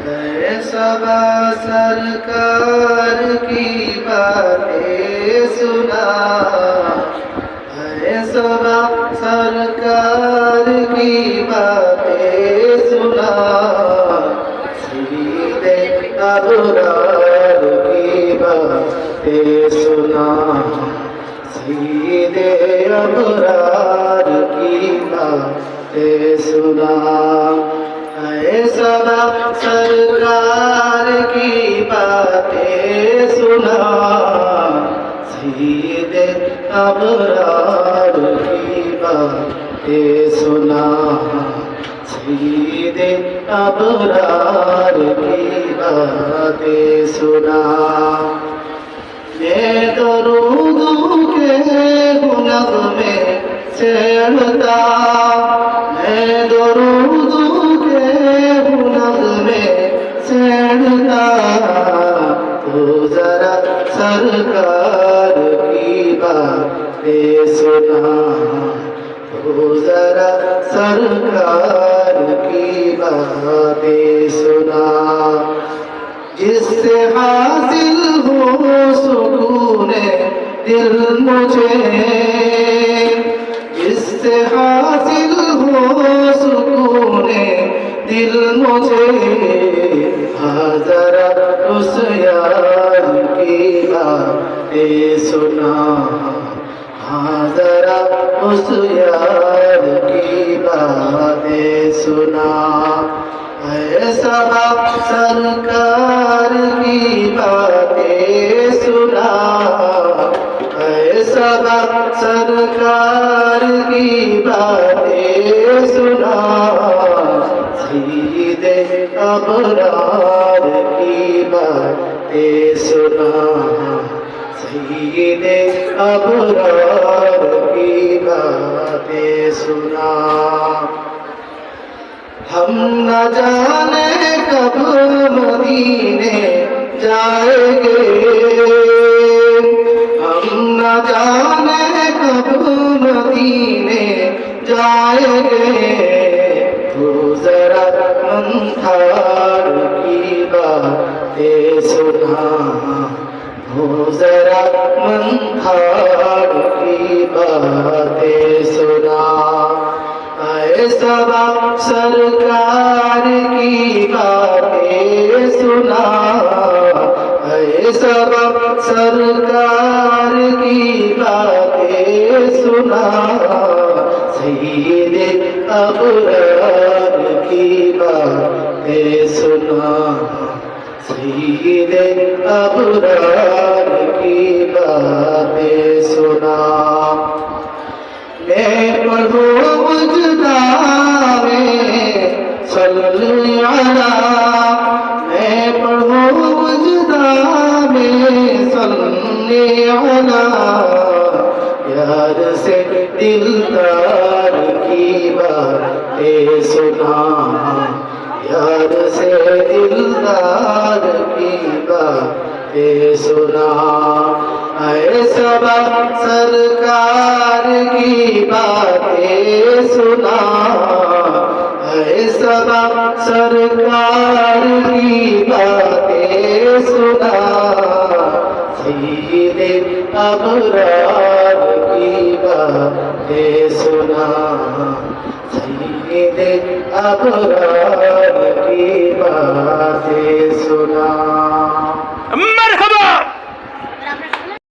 है सबा सरकार की बातें सुना, है सबा सरकार की बातें सुना, सीधे अबरार की बातें सुना, सीधे अबरार की बातें सुना। है सबा सरकार की बातें सुना, सीधे अबरार की बातें सुना, सीधे अबरार की बातें सुना। मैं दरूद के गुनग में चढ़ता, मैं दरूद के गुनग में चढ़ता, तो जरा सरकार की बातें सुना, तो जरा सरकार की बातें सुना। जिससे हासिल हो सुकूने दिल मुझे, जिससे हासिल हो सुकूने दिल मुझे, जरा उस यार की बातें सुना, जरा उस यार की बातें सुना। है सबा सरकार की बातें सुना, है सबा सरकार की बातें सुना, सीधे अबरार की बातें सुना, सीधे अबरार की बातें सुना। हम न जाने कब मदीने जाएंगे, हम न जाने कब मदीने जाएंगे, तो जरा मंथार की बातें सुना, तो जरा मंथार की बातें सुना। है सबा सरकार की बातें सुना, है सबा सरकार की बातें सुना, सीधे अबरार की बातें सुना, सीधे अबरार की बातें सुना। मैं पढ़ो मुजदा में सल्ली अला, मैं पढ़ो मुजदा में सल्ली अला, यार से दिलदार की बातें सुना, यार से दिलदार की बातें सुना। है सबा सरकार की बातें सुना, है सबा सरकार की बातें सुना, सीधे अबरार की बातें सुना, सीधे अबरार की बातें सुना।